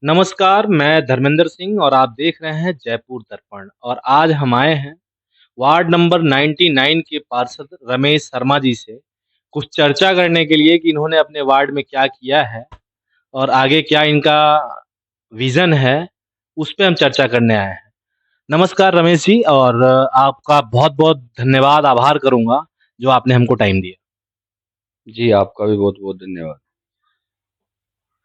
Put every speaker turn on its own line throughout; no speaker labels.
नमस्कार, मैं धर्मेंद्र सिंह और आप देख रहे हैं जयपुर दर्पण और आज हम आए हैं वार्ड नंबर 99 के पार्षद रमेश शर्मा जी से कुछ चर्चा करने के लिए कि इन्होंने अपने वार्ड में क्या किया है और आगे क्या इनका विज़न है, उस पे हम चर्चा करने आए हैं। नमस्कार रमेश जी और आपका बहुत-बहुत धन्यवाद, आभार करूँगा, जो आपने हमको टाइम दिया।
जी, आपका भी बहुत-बहुत धन्यवाद।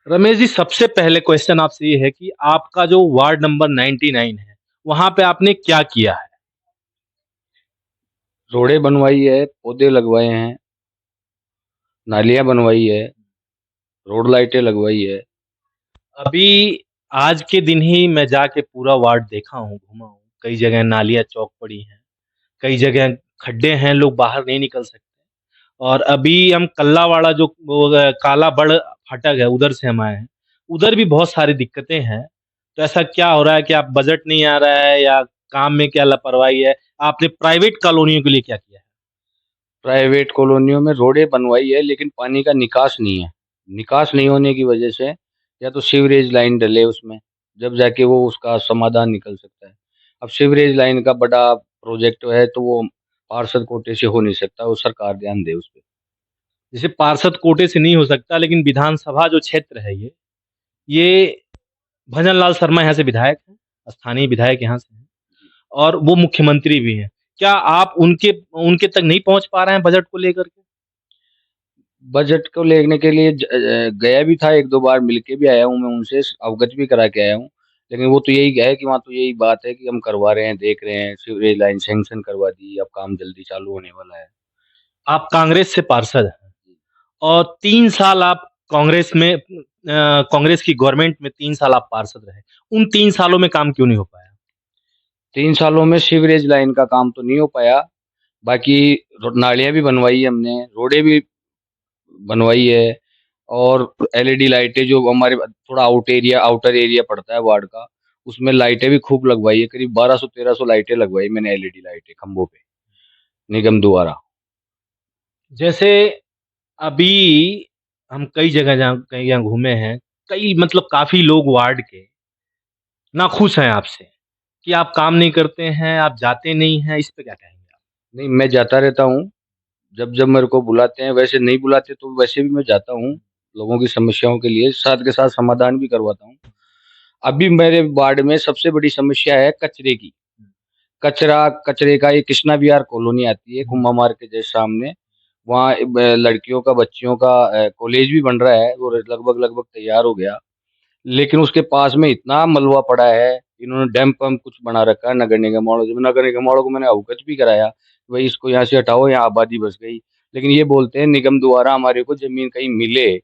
रमेश जी, सबसे पहले क्वेश्चन आपसे ये है कि आपका जो वार्ड नंबर 99 है, वहाँ पे आपने क्या किया है?
रोडें बनवाई है, पौधे लगवाए हैं, नालियाँ बनवाई है, रोड लाइटें लगवाई है।
अभी आज के दिन ही मैं जाके पूरा वार्ड देखा हूँ, घूमा हूँ। कई जगह नालियाँ चौक पड़ी हैं, कई जगह खड्डे हैं, लोग बाहर नहीं निकल सकते। और अभी हम कल्लावाड़ा जो वो काला बड़ फाटक है, उधर से हम आए हैं। उधर भी बहुत सारी दिक्कतें हैं। तो ऐसा क्या हो रहा है कि आप बजट नहीं आ रहा है या काम में क्या लापरवाही है? आपने प्राइवेट कॉलोनियों के लिए क्या किया है?
प्राइवेट कॉलोनियों में रोडें बनवाई है लेकिन पानी का निकास नहीं है। निकास नहीं होने की वजह से या तो सीवरेज लाइन डले उसमें, जब जाके वो उसका समाधान निकल सकता है। अब सीवरेज लाइन का बड़ा प्रोजेक्ट है तो वो पार्षद कोटे से हो नहीं सकता, वो सरकार ध्यान दे उसपे।
जैसे पार्षद कोटे से नहीं हो सकता, लेकिन विधानसभा जो क्षेत्र है ये भजन लाल शर्मा यहाँ से विधायक हैं, स्थानीय विधायक यहाँ से हैं। और वो मुख्यमंत्री भी हैं। क्या आप उनके उनके तक नहीं पहुँच पा रहे हैं बजट को लेकर के?
बजट को लेने के लिए गया भी था 1-2 बार, मिल के भी आया हूँ मैं उनसे, अवगत भी करा के आया हूँ। लेकिन वो तो यही है कि वहाँ तो यही बात है कि हम करवा रहे हैं, देख रहे हैं, सीवरेज लाइन सैंक्शन करवा दी, अब काम जल्दी चालू होने वाला है।
आप कांग्रेस से पार्षद हैं और 3 साल आप कांग्रेस की गवर्नमेंट में 3 साल आप पार्षद रहे। उन 3 सालों में काम क्यों नहीं हो पाया?
3 सालों में सीवरेज लाइन का काम तो नहीं हो पाया, बाकी नालियाँ भी बनवाई है हमने, रोडें भी बनवाई है और एलईडी लाइटें जो हमारे थोड़ा आउटर एरिया पड़ता है वार्ड का, उसमें लाइटें भी खूब लगवाई है, करीब 1200-1300 लाइटें लगवाई मैंने, एलईडी लाइटें खंभों पे, निगम द्वारा।
जैसे अभी हम कई जगह जहाँ कई यहाँ घूमे हैं, कई मतलब काफ़ी लोग वार्ड के नाखुश हैं आपसे कि आप काम नहीं करते हैं, आप जाते नहीं हैं, इस पे क्या कहेंगे आप?
नहीं, मैं जाता रहता हूँ, जब-जब मेरे को बुलाते हैं, वैसे नहीं बुलाते तो वैसे भी मैं जाता हूँ, लोगों की समस्याओं के लिए, साथ के साथ समाधान भी करवाता हूँ। अभी मेरे वार्ड में सबसे बड़ी समस्या है कचरे की। कचरे का ये कृष्णा विहार कॉलोनी आती है, कुम्भा मार्ग के जस्ट सामने। वहाँ लड़कियों का, बच्चियों का कॉलेज भी बन रहा है, वो लगभग-लगभग तैयार हो गया। लेकिन उसके पास में इतना मलबा पड़ा है, इन्होंने डैम पंप कुछ बना रखा है नगर निगम वालों ने। नगर निगम वालों को मैंने अवगत भी कराया, भई इसको यहाँ से हटाओ, यहाँ आबादी बस गई। लेकिन ये बोलते हैं निगम द्वारा हमारे को ज़मीन कहीं मिले,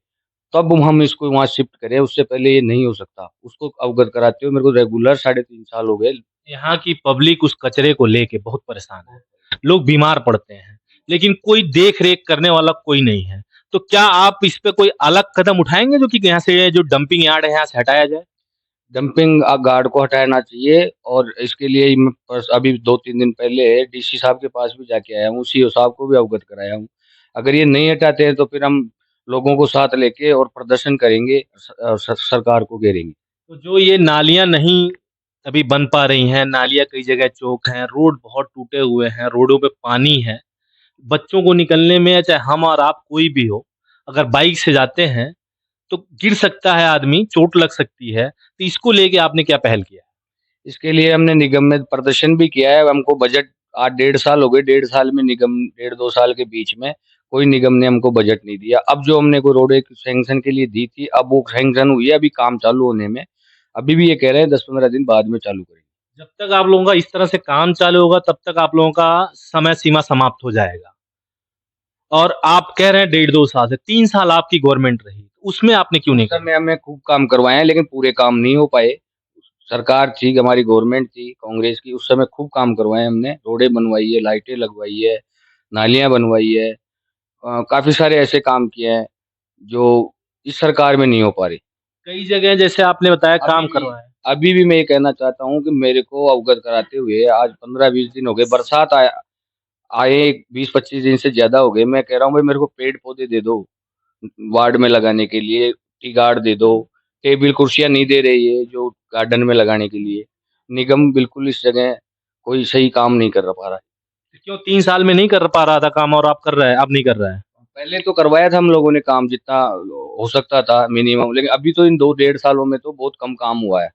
तब हम इसको वहाँ शिफ्ट करें, उससे पहले ये नहीं हो सकता। उसको अवगत कराते हुए मेरे को रेगुलर साढ़े 3 साल हो गए।
यहाँ की पब्लिक उस कचरे को लेके बहुत परेशान है। लोग बीमार पड़ते हैं, लेकिन कोई देख-रेख करने वाला कोई नहीं है। तो क्या आप इस पे कोई अलग कदम उठाएँगे जो कि यहाँ से जो डंपिंग यार्ड है यहाँ से हटाया जाए?
डंपिंग गार्ड को हटाना चाहिए और इसके लिए ही मैं बस अभी 2-3 दिन पहले डीसी साहब के पास भी जाके आया हूँ, सीओ साहब को भी अवगत कराया हूँ। अगर ये नहीं हटाते हैं तो फिर हम लोगों को साथ लेके और प्रदर्शन करेंगे, सरकार को घेरेंगे।
तो जो ये नालियाँ नहीं अभी बन पा रही हैं, नालियाँ कई जगह चौक हैं, रोड बहुत टूटे हुए हैं, रोडों पे पानी है। बच्चों को निकलने में चाहे हम और आप कोई भी हो, अगर बाइक से जाते हैं, तो गिर सकता है आदमी, चोट लग सकती है। तो इसको लेके आपने क्या पहल किया?
इसके लिए हमने निगम में प्रदर्शन भी किया है, हमको बजट आज 1.5 साल हो गए, 1.5 साल में निगम, 1.5-2 साल के बीच में कोई निगम ने हमको बजट नहीं दिया। अब जो हमने को रोड एक सैंक्शन के लिए दी थी, अब वो सैंक्शन हुई है, अभी काम चालू होने में। अभी भी ये कह रहे हैं 10-15 दिन बाद में चालू करेंगे।
जब तक आप लोगों का इस तरह से काम चालू होगा, तब तक आप लोगों का समय सीमा समाप्त हो जाएगा। और आप कह रहे हैं डेढ़ 2 साल से, 3 साल आपकी गवर्नमेंट रही, उसमें आपने क्यों
उस
नहीं
समय
किया?
हमें खूब काम करवाए हैं, लेकिन पूरे काम नहीं हो पाए। सरकार थी, हमारी गवर्नमेंट थी कांग्रेस की, उस समय खूब काम करवाए हमने, रोडें बनवाई है, लाइटें लगवाई है, नालियाँ बनवाई है। काफ़ी सारे ऐसे काम किए हैं, जो इस सरकार में नहीं हो पा रहे।
कई जगह जैसे आपने बताया
अभी
काम
भी
करवाएँ।
अभी भी मैं ये कहना चाहता हूँ कि मेरे को अवगत कराते हुए आज 15-20 दिन हो गए, बरसात आए 20-25 दिन से ज़्यादा हो गए। मैं कह रहा हूँ भाई मेरे को पेड़-पौधे दे दो, वार्ड में लगाने के लिए, टी गार्ड दे दो, टेबल कुर्सियां नहीं दे रही है जो गार्डन में लगाने के लिए। निगम बिल्कुल इस जगह कोई सही काम नहीं कर पा रहा है।
क्यों 3 साल में नहीं कर पा रहा था काम और आप कर रहे हैं, अब नहीं कर रहा है?
पहले तो करवाया था हम लोगों ने काम जितना हो सकता था मिनिमम, लेकिन अभी तो इन 2 डेढ़ सालों में तो बहुत कम काम हुआ है।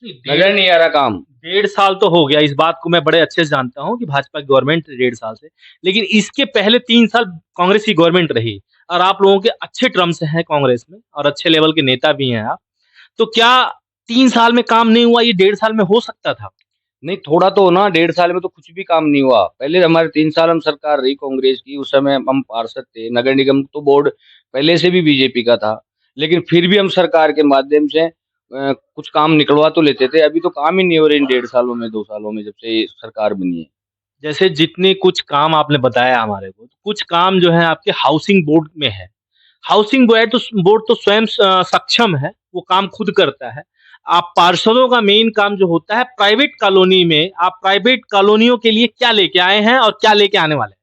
नहीं,
नजर नहीं आ रहा काम।
1.5 साल तो हो गया, इस बात को मैं बड़े अच्छे से जानता हूँ कि भाजपा की गवर्नमेंट 1.5 साल से, लेकिन इसके पहले 3 साल कांग्रेस की गवर्नमेंट रही और आप लोगों के अच्छे टर्म्स हैं कांग्रेस में और अच्छे लेवल के नेता भी हैं आप। तो क्या 3 साल में काम नहीं हुआ, ये 1.5 साल में हो सकता था?
नहीं, थोड़ा तो ना, 1.5 साल में तो कुछ भी काम नहीं हुआ। पहले हमारे 3 साल हम सरकार रही कांग्रेस की, उस समय हम पार्षद थे। नगर निगम तो बोर्ड पहले से भी बीजेपी का था, लेकिन फिर भी हम सरकार के माध्यम से कुछ काम निकलवा तो लेते थे। अभी तो काम ही नहीं हो रहे इन 1.5 सालों में 2 सालों में जब से ये सरकार बनी है।
जैसे जितने कुछ काम आपने बताया हमारे को, तो कुछ काम जो है आपके हाउसिंग बोर्ड में है। हाउसिंग बोर्ड तो स्वयं सक्षम है, वो काम खुद करता है। आप पार्षदों का मेन काम जो होता है प्राइवेट कॉलोनी में, आप प्राइवेट कॉलोनियों के लिए क्या लेके आए हैं और क्या लेके आने वाले हैं?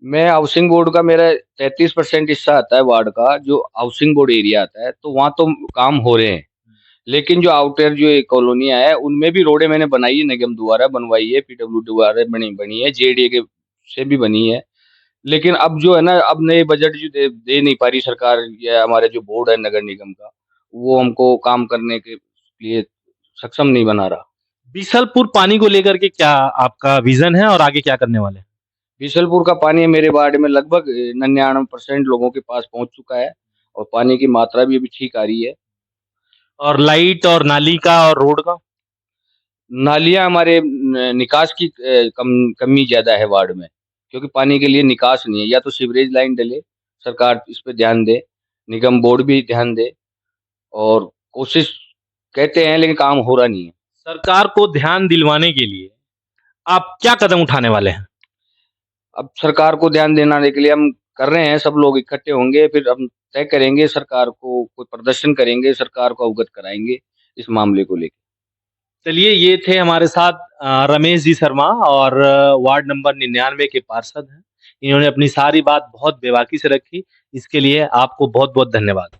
मैं हाउसिंग बोर्ड का, मेरा 33% हिस्सा आता है वार्ड का, जो हाउसिंग बोर्ड एरिया आता है, तो वहाँ तो काम हो रहे हैं। लेकिन जो आउटर जो कॉलोनियाँ है उनमें भी रोडें मैंने बनाई है, निगम द्वारा बनवाई है, पीडब्ल्यूडी द्वारा बनी बनी है, जेडीए के से भी बनी है। लेकिन अब जो है ना, अब नए बजट जो दे नहीं पा रही सरकार या हमारे जो बोर्ड है नगर निगम का, वो हमको काम करने के लिए सक्षम नहीं बना रहा।
बीसलपुर पानी को लेकर के क्या आपका विजन है और आगे क्या करने वाले हैं?
बीसलपुर का पानी मेरे वार्ड में लगभग 99% लोगों के पास पहुंच चुका है और पानी की मात्रा भी अभी ठीक आ रही है।
और लाइट और नाली का और रोड का?
नालियाँ हमारे निकास की कमी ज़्यादा है वार्ड में, क्योंकि पानी के लिए निकास नहीं है। या तो सीवरेज लाइन डले, सरकार इस पे ध्यान दे, निगम बोर्ड भी ध्यान दे, और कोशिश कहते हैं लेकिन काम हो रहा नहीं है।
सरकार को ध्यान दिलवाने के लिए आप क्या कदम उठाने वाले हैं?
अब सरकार को ध्यान दिलाने के लिए हम कर रहे हैं, सब लोग इकट्ठे होंगे, फिर हम तय करेंगे, सरकार को कोई प्रदर्शन करेंगे, सरकार को अवगत कराएँगे इस मामले को लेके।
चलिए, ये थे हमारे साथ रमेश जी शर्मा और वार्ड नंबर 99 के पार्षद हैं। इन्होंने अपनी सारी बात बहुत बेबाकी से रखी, इसके लिए आपको बहुत-बहुत धन्यवाद।